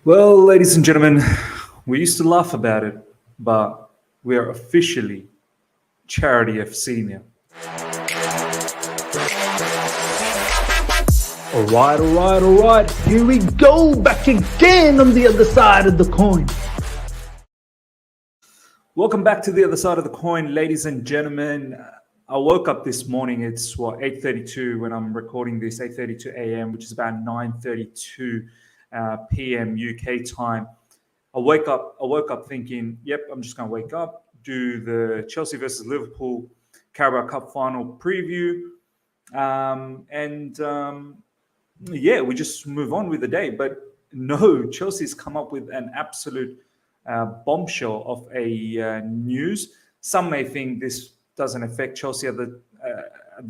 Well, ladies and gentlemen, we used to laugh about it, but we are officially Charity FC now. All right. Here we go, back again on the other side of the coin. Welcome back to the other side of the coin, ladies and gentlemen. I woke up this morning. It's 8:32 when I'm recording this. 8:32 a.m., which is about 9:32 p.m. UK time. I woke up thinking, "Yep, I'm just going to wake up, do the Chelsea versus Liverpool Carabao Cup final preview, and yeah, we just move on with the day." But no, Chelsea's come up with an absolute bombshell of a news. Some may think this doesn't affect Chelsea at the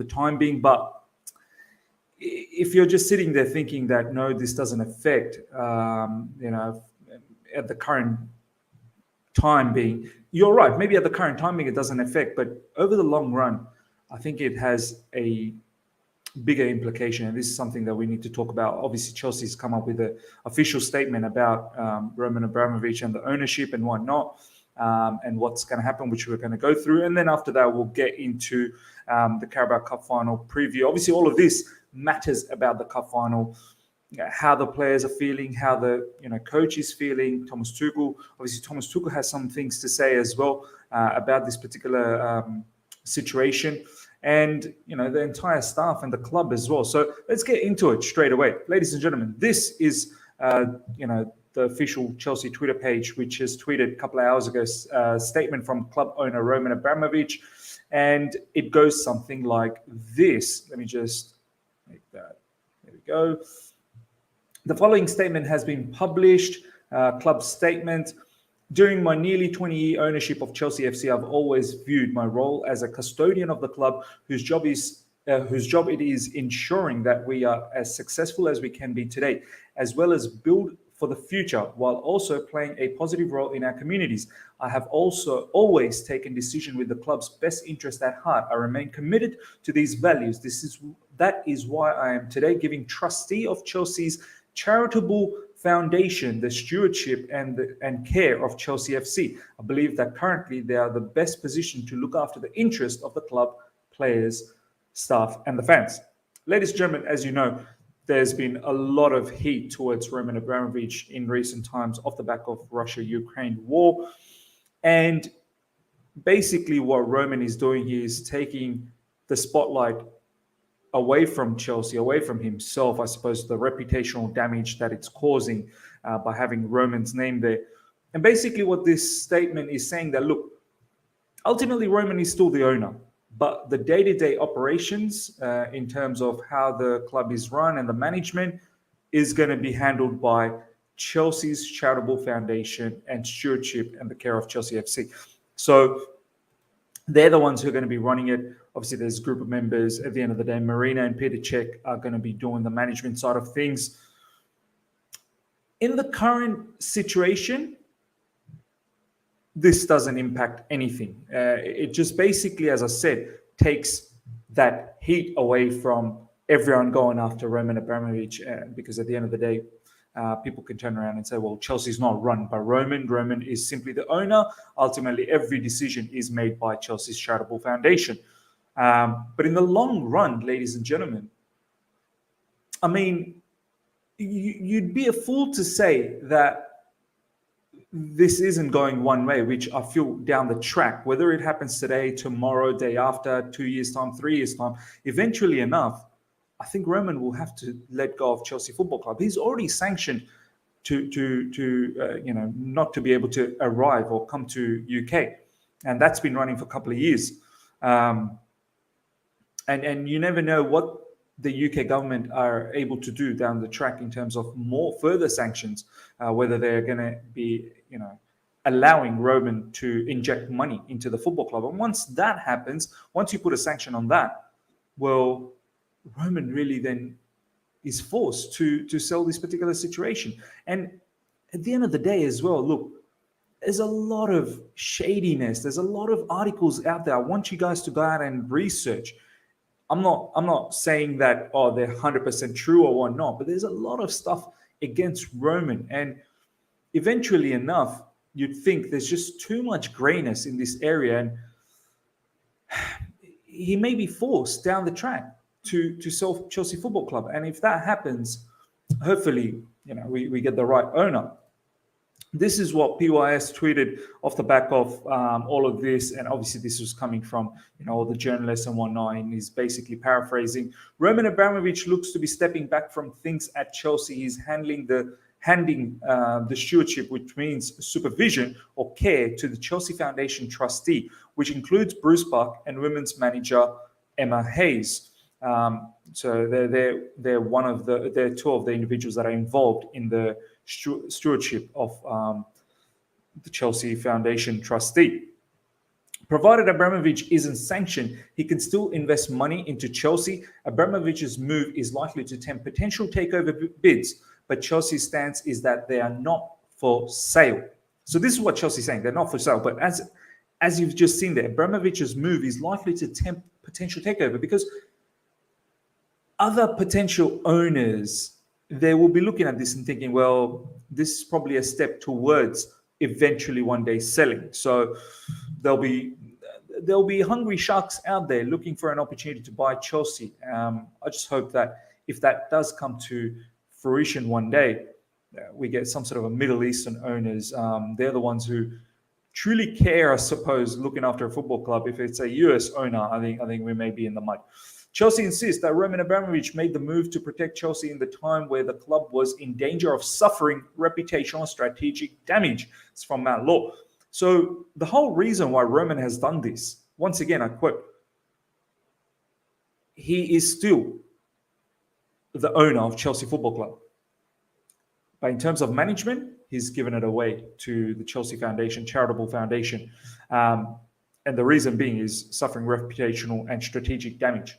time being, but if you're just sitting there thinking that no, this doesn't affect, at the current time being, you're right. Maybe at the current time being, it doesn't affect, but over the long run, I think it has a bigger implication, and this is something that we need to talk about. Obviously, Chelsea's come up with an official statement about Roman Abramovich and the ownership and whatnot, and what's going to happen, which we're going to go through. And then after that, we'll get into the Carabao Cup final preview. Obviously, all of this matters about the Cup final, how the players are feeling, how the coach is feeling, Thomas Tuchel. Obviously, Thomas Tuchel has some things to say as well about this particular situation, and the entire staff and the club as well. So let's get into it straight away, ladies and gentlemen. This is the official Chelsea Twitter page, which has tweeted a couple of hours ago a statement from club owner Roman Abramovich, and it goes something like this. Let me just make that. There we go. The following statement has been published. Club statement. During my nearly 20-year ownership of Chelsea FC, I've always viewed my role as a custodian of the club, whose job it is ensuring that we are as successful as we can be today, as well as build for the future, while also playing a positive role in our communities. I have also always taken decision with the club's best interest at heart. I remain committed to these values. That is why I am today giving trustee of Chelsea's charitable foundation the stewardship and care of Chelsea FC. I believe that currently they are the best positioned to look after the interest of the club, players, staff, and the fans. Ladies and gentlemen, as you know, there's been a lot of heat towards Roman Abramovich in recent times off the back of Russia-Ukraine war. And basically what Roman is doing here is taking the spotlight away from Chelsea, away from himself, I suppose, the reputational damage that it's causing by having Roman's name there. And basically what this statement is saying that, look, ultimately Roman is still the owner, but the day-to-day operations in terms of how the club is run and the management is going to be handled by Chelsea's charitable foundation and stewardship and the care of Chelsea FC. So they're the ones who are going to be running it. Obviously, there's a group of members. At the end of the day, Marina and Peter Cech are going to be doing the management side of things. In the current situation, this doesn't impact anything. It just basically, as I said, takes that heat away from everyone going after Roman Abramovich, because at the end of the day, people can turn around and say, well, Chelsea's not run by Roman. Roman is simply the owner. Ultimately, every decision is made by Chelsea's charitable foundation. But in the long run, ladies and gentlemen, I mean, you'd be a fool to say that this isn't going one way, which I feel down the track, whether it happens today, tomorrow, day after, 2 years' time, 3 years' time, eventually enough, I think Roman will have to let go of Chelsea Football Club. He's already sanctioned to not to be able to arrive or come to UK, and that's been running for a couple of years. And you never know what the UK government are able to do down the track in terms of more further sanctions, whether they're going to be allowing Roman to inject money into the football club. And once that happens, once you put a sanction on that, well, Roman really then is forced to sell this particular situation. And at the end of the day as well, look, there's a lot of shadiness. There's a lot of articles out there. I want you guys to go out and research. I'm not saying that, they're 100% true or whatnot, but there's a lot of stuff against Roman. And eventually enough, you'd think there's just too much grayness in this area, and he may be forced down the track to sell Chelsea Football Club. And if that happens, hopefully, we get the right owner. This is what PYS tweeted off the back of all of this, and obviously this was coming from all the journalists and whatnot, and he's basically paraphrasing. Roman Abramovich looks to be stepping back from things at Chelsea. He's handing the stewardship, which means supervision or care, to the Chelsea Foundation trustee, which includes Bruce Buck and women's manager Emma Hayes. So they're two of the individuals that are involved in the stewardship of the Chelsea Foundation trustee. Provided Abramovich isn't sanctioned, he can still invest money into Chelsea. Abramovich's move is likely to tempt potential takeover bids, but Chelsea's stance is that they are not for sale. So this is what Chelsea's saying. They're not for sale. But as you've just seen there, Abramovich's move is likely to tempt potential takeover because other potential owners, they will be looking at this and thinking, well, this is probably a step towards eventually one day selling. So there'll be hungry sharks out there looking for an opportunity to buy Chelsea. I just hope that if that does come to fruition one day, we get some sort of a Middle Eastern owners. They're the ones who truly care, I suppose, looking after a football club. If it's a US owner, I think we may be in the mud. Chelsea insists that Roman Abramovich made the move to protect Chelsea in the time where the club was in danger of suffering reputational and strategic damage. It's from Matt Law. So the whole reason why Roman has done this, once again, I quote, he is still the owner of Chelsea Football Club. But in terms of management, he's given it away to the Chelsea Foundation, charitable foundation. And the reason being is suffering reputational and strategic damage.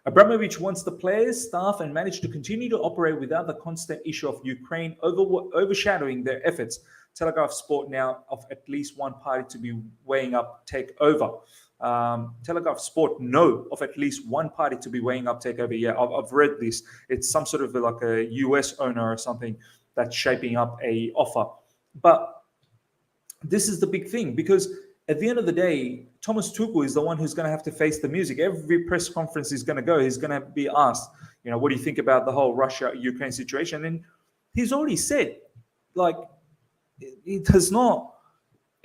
Abramovich wants the players, staff, and management to continue to operate without the constant issue of Ukraine overshadowing their efforts. Telegraph Sport now of at least one party to be weighing up takeover. Telegraph Sport know of at least one party to be weighing up takeover. Yeah, I've read this. It's some sort of like a US owner or something that's shaping up a offer. But this is the big thing, because at the end of the day, Thomas Tuchel is the one who's going to have to face the music. Every press conference he's going to go, he's going to be asked, what do you think about the whole Russia-Ukraine situation? And he's already said, it does not,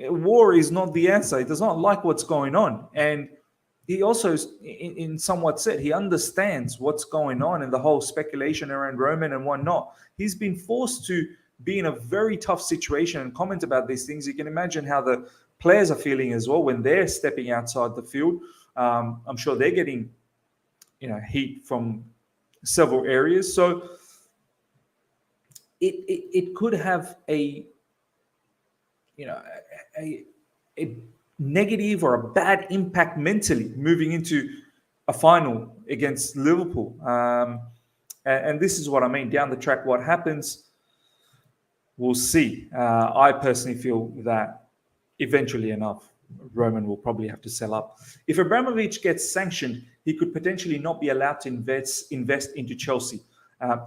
war is not the answer. He does not like what's going on. And he also, in somewhat said, he understands what's going on and the whole speculation around Roman and whatnot. He's been forced to be in a very tough situation and comment about these things. You can imagine how the players are feeling as well when they're stepping outside the field. I'm sure they're getting, heat from several areas. So it could have a negative or a bad impact mentally moving into a final against Liverpool. And this is what I mean. Down the track, what happens, we'll see. I personally feel that eventually enough, Roman will probably have to sell up. If Abramovich gets sanctioned, he could potentially not be allowed to invest into Chelsea.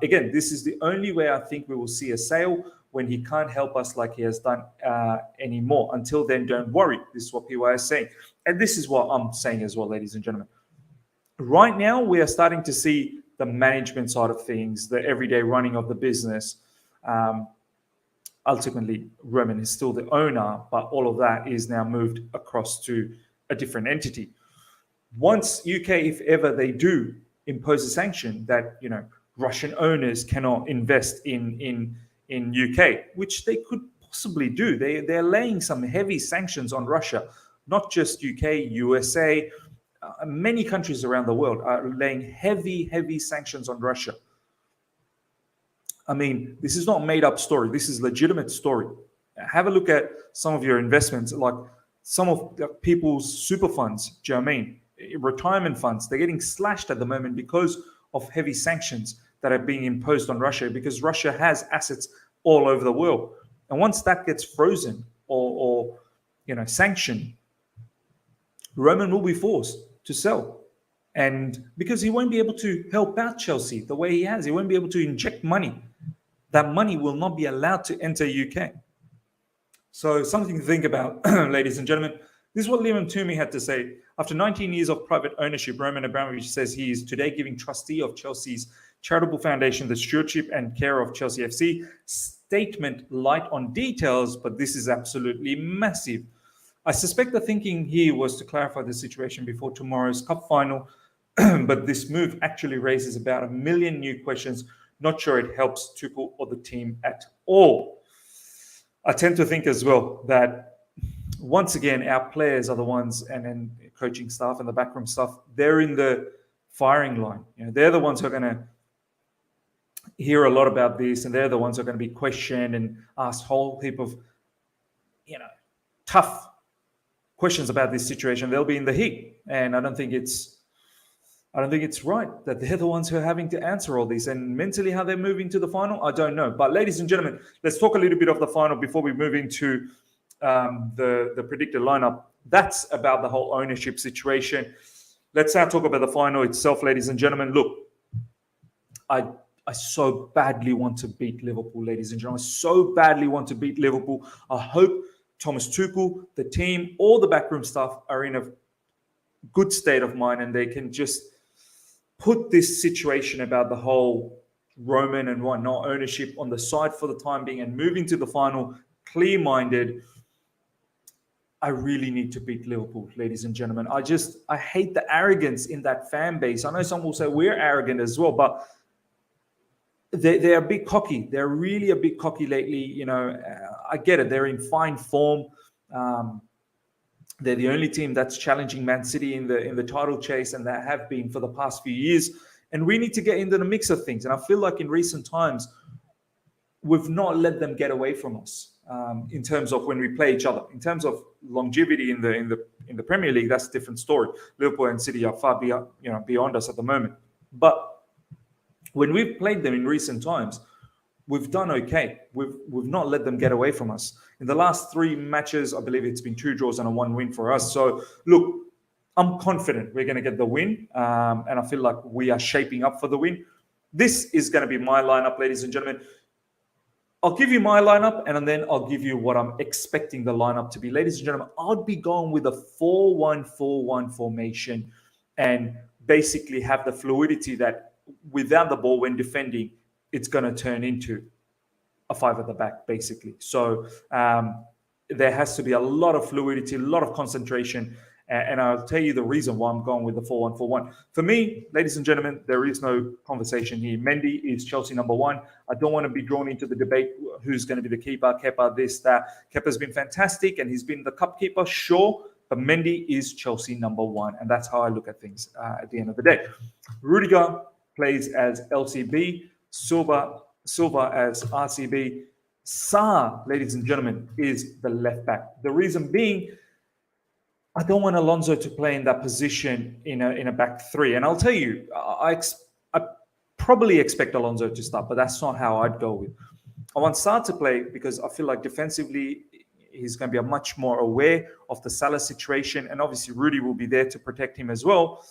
Again, this is the only way I think we will see a sale, when he can't help us like he has done anymore. Until then, don't worry. This is what PY is saying. And this is what I'm saying as well, ladies and gentlemen. Right now, we are starting to see the management side of things, the everyday running of the business. Ultimately, Roman is still the owner, but all of that is now moved across to a different entity. Once UK, if ever they do impose a sanction that, Russian owners cannot invest in UK, which they could possibly do. They're laying some heavy sanctions on Russia, not just UK, USA, many countries around the world are laying heavy sanctions on Russia. I mean, this is not made up story. This is legitimate story. Have a look at some of your investments, like some of the people's super funds, do you know what I mean? Retirement funds, they're getting slashed at the moment because of heavy sanctions that are being imposed on Russia, because Russia has assets all over the world. And once that gets frozen or sanctioned, Roman will be forced to sell. And because he won't be able to help out Chelsea the way he has, he won't be able to inject money. that money will not be allowed to enter UK. So something to think about, ladies and gentlemen. This is what Liam Toomey had to say. After 19 years of private ownership, Roman Abramovich says he is today giving trustee of Chelsea's charitable foundation the stewardship and care of Chelsea FC. Statement light on details, but this is absolutely massive. I suspect the thinking here was to clarify the situation before tomorrow's cup final, but this move actually raises about 1 million new questions. Not sure it helps Tuchel or the team at all. I tend to think as well that once again, our players are the ones, and coaching staff and the backroom staff, they're in the firing line. They're the ones who are going to hear a lot about this, and they're the ones who are going to be questioned and asked a whole heap of, tough questions about this situation. They'll be in the heat, and I don't think it's right that they're the ones who are having to answer all this. And mentally, how they're moving to the final, I don't know. But ladies and gentlemen, let's talk a little bit of the final before we move into the predicted lineup. That's about the whole ownership situation. Let's now talk about the final itself, ladies and gentlemen. Look, I so badly want to beat Liverpool, ladies and gentlemen. I so badly want to beat Liverpool. I hope Thomas Tuchel, the team, all the backroom staff are in a good state of mind, and they can just put this situation about the whole Roman and whatnot ownership on the side for the time being and move into the final clear-minded. I really need to beat Liverpool, ladies and gentlemen. I hate the arrogance in that fan base. I know some will say we're arrogant as well, but they're a bit cocky. They're really a bit cocky lately. I get it. They're in fine form. They're the only team that's challenging Man City in the title chase, and that have been for the past few years. And we need to get into the mix of things. And I feel like in recent times, we've not let them get away from us. In terms of when we play each other, in terms of longevity in the Premier League, that's a different story. Liverpool and City are far beyond us at the moment. But when we've played them in recent times, we've done okay. We've not let them get away from us. In the last 3 matches, I believe it's been 2 draws and a 1 win for us. So look, I'm confident we're going to get the win, and I feel like we are shaping up for the win. This is going to be my lineup, ladies and gentlemen. I'll give you my lineup, and then I'll give you what I'm expecting the lineup to be. Ladies and gentlemen, I'd be going with a 4-1-4-1 formation and basically have the fluidity that without the ball when defending, it's going to turn into a 5 at the back, basically. So there has to be a lot of fluidity, a lot of concentration. And I'll tell you the reason why I'm going with the 4-1-4-1. For me, ladies and gentlemen, there is no conversation here. Mendy is Chelsea number 1. I don't want to be drawn into the debate who's going to be the keeper, Kepa, this, that. Kepa's been fantastic, and he's been the cup keeper, sure. But Mendy is Chelsea number 1. And that's how I look at things at the end of the day. Rudiger plays as LCB. Silva as RCB. Sarr, ladies and gentlemen, is the left back. The reason being, I don't want Alonso to play in that position in a back 3. And I'll tell you, I probably expect Alonso to start, but that's not how I'd go with. I want Sarr to play because I feel like defensively, he's going to be much more aware of the Salah situation. And obviously, Rudy will be there to protect him as well.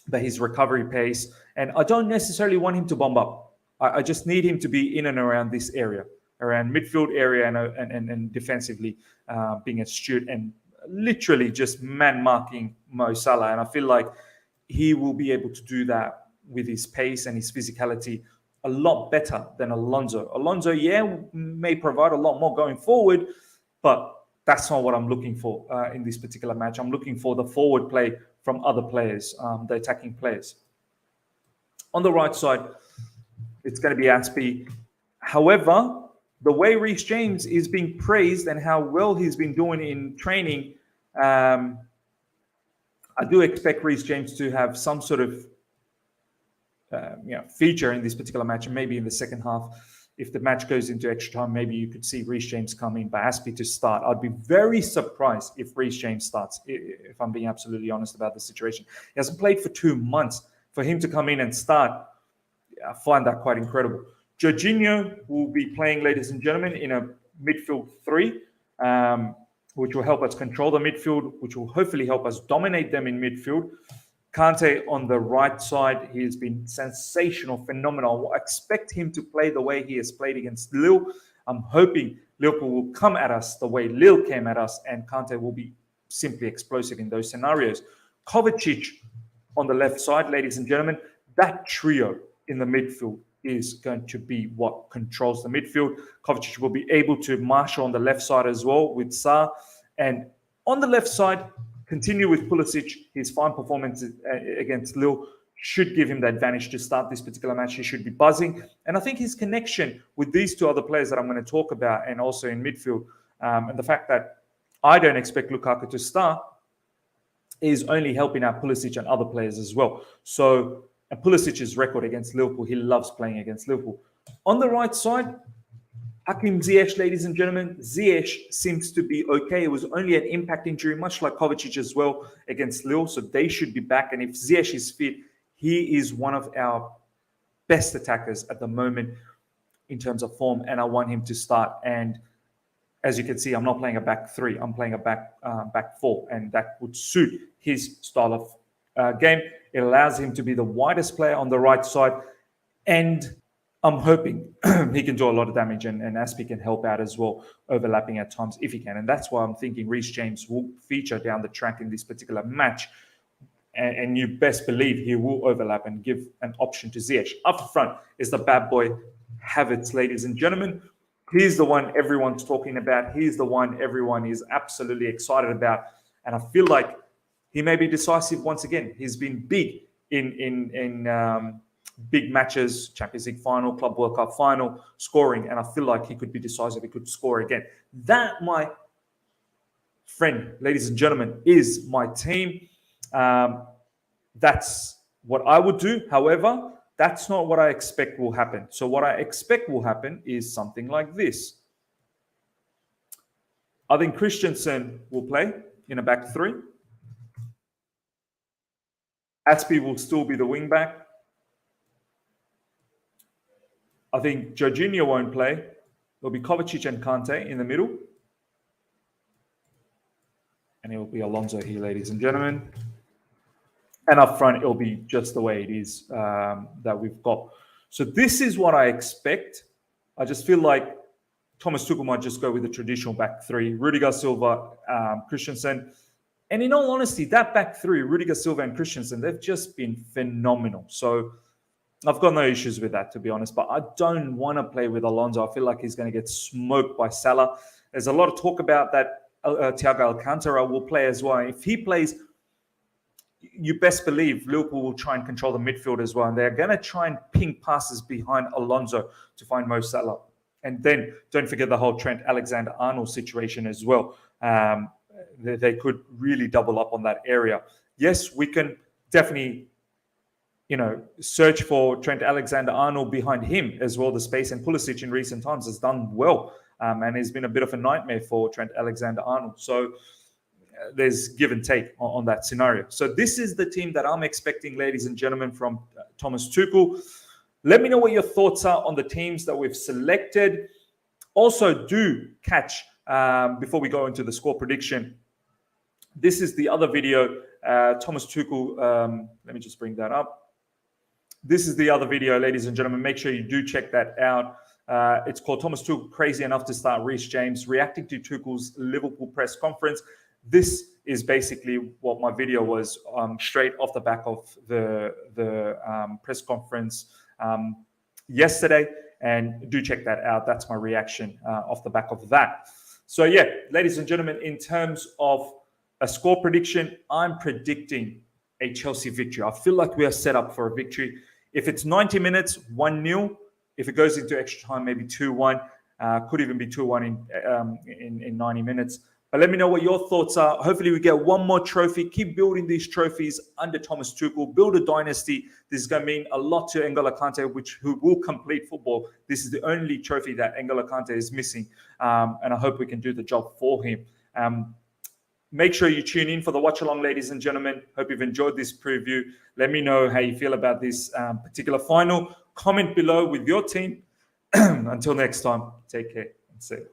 But his recovery pace. And I don't necessarily want him to bomb up. I just need him to be in and around this area, around midfield area and defensively being astute and literally just man-marking Mo Salah. And I feel like he will be able to do that with his pace and his physicality a lot better than Alonso. Alonso, may provide a lot more going forward, but that's not what I'm looking for in this particular match. I'm looking for the forward play from other players, the attacking players. On the right side, it's going to be Aspie. However, the way Reece James is being praised and how well he's been doing in training, I do expect Reece James to have some sort of feature in this particular match, and maybe in the second half. If the match goes into extra time, maybe you could see Reece James come in, but Aspie to start. I'd be very surprised if Reece James starts, if I'm being absolutely honest about the situation. He hasn't played for 2 months. For him to come in and start, I find that quite incredible. Jorginho will be playing, ladies and gentlemen, in a midfield 3, which will help us control the midfield, which will hopefully help us dominate them in midfield. Kante on the right side, he has been sensational, phenomenal. I expect him to play the way he has played against Lille. I'm hoping Liverpool will come at us the way Lille came at us, and Kante will be simply explosive in those scenarios. Kovacic on the left side, ladies and gentlemen, that trio in the midfield is going to be what controls the midfield. Kovacic will be able to marshal on the left side as well with Sarr. And on the left side, continue with Pulisic. His fine performance against Lille should give him the advantage to start this particular match. He should be buzzing. And I think his connection with these two other players that I'm going to talk about, and also in midfield, and the fact that I don't expect Lukaku to start, is only helping out Pulisic and other players as well. So, and Pulisic's record against Liverpool, he loves playing against Liverpool. On the right side, Hakim Ziyech, ladies and gentlemen. Ziyech seems to be okay. It was only an impact injury, much like Kovacic as well against Lille. So they should be back. And if Ziyech is fit, he is one of our best attackers at the moment in terms of form. And I want him to start. And as you can see, I'm not playing a back three. I'm playing a back four. And that would suit his style of game. It allows him to be the widest player on the right side. And I'm hoping he can do a lot of damage, and Aspie can help out as well, overlapping at times if he can. And that's why I'm thinking Reece James will feature down the track in this particular match. And you best believe he will overlap and give an option to Ziyech. Up front is the bad boy Havertz, ladies and gentlemen. He's the one everyone's talking about. He's the one everyone is absolutely excited about. And I feel like he may be decisive once again. He's been big in big matches, Champions League final, Club World Cup final, scoring. And I feel like he could be decisive. He could score again. That, my friend, ladies and gentlemen, is my team. That's what I would do. However, that's not what I expect will happen. So what I expect will happen is something like this. I think Christensen will play in a back three. Aspie will still be the wing back. I think Jorginho won't play. There'll be Kovacic and Kante in the middle. And it will be Alonso here, ladies and gentlemen. And up front, it'll be just the way it is that we've got. So this is what I expect. I just feel like Thomas Tuchel might just go with the traditional back three. Rudiger, Silva, Christensen. And in all honesty, that back three, Rudiger, Silva, and Christensen, they've just been phenomenal. So I've got no issues with that, to be honest. But I don't want to play with Alonso. I feel like he's going to get smoked by Salah. There's a lot of talk about that Thiago Alcantara will play as well. If he plays, you best believe Liverpool will try and control the midfield as well. And they're going to try and ping passes behind Alonso to find Mo Salah. And then don't forget the whole Trent Alexander-Arnold situation as well. They could really double up on that area. Yes, we can definitely, search for Trent Alexander-Arnold behind him as well, the space. And Pulisic in recent times has done well and has been a bit of a nightmare for Trent Alexander-Arnold. So there's give and take on that scenario. So this is the team that I'm expecting, ladies and gentlemen, from Thomas Tuchel. Let me know what your thoughts are on the teams that we've selected. Also, do catch, before we go into the score prediction, this is the other video, Thomas Tuchel. Let me just bring that up. This is the other video, ladies and gentlemen. Make sure you do check that out. It's called Thomas Tuchel Crazy Enough to Start Reece James, reacting to Tuchel's Liverpool press conference. This is basically what my video was, straight off the back of the press conference yesterday. And do check that out. That's my reaction off the back of that. So yeah, ladies and gentlemen, in terms of a score prediction, I'm predicting a Chelsea victory. I feel like we are set up for a victory. If it's 90 minutes, 1-0. If it goes into extra time, maybe 2-1. Could even be 2-1 in 90 minutes. But let me know what your thoughts are. Hopefully we get one more trophy. Keep building these trophies under Thomas Tuchel. Build a dynasty. This is going to mean a lot to N'Golo Kante, who will complete football. This is the only trophy that N'Golo Kante is missing. And I hope we can do the job for him. Make sure you tune in for the watch along, ladies and gentlemen. Hope you've enjoyed this preview. Let me know how you feel about this particular final. Comment below with your team. Until next time, take care and see you.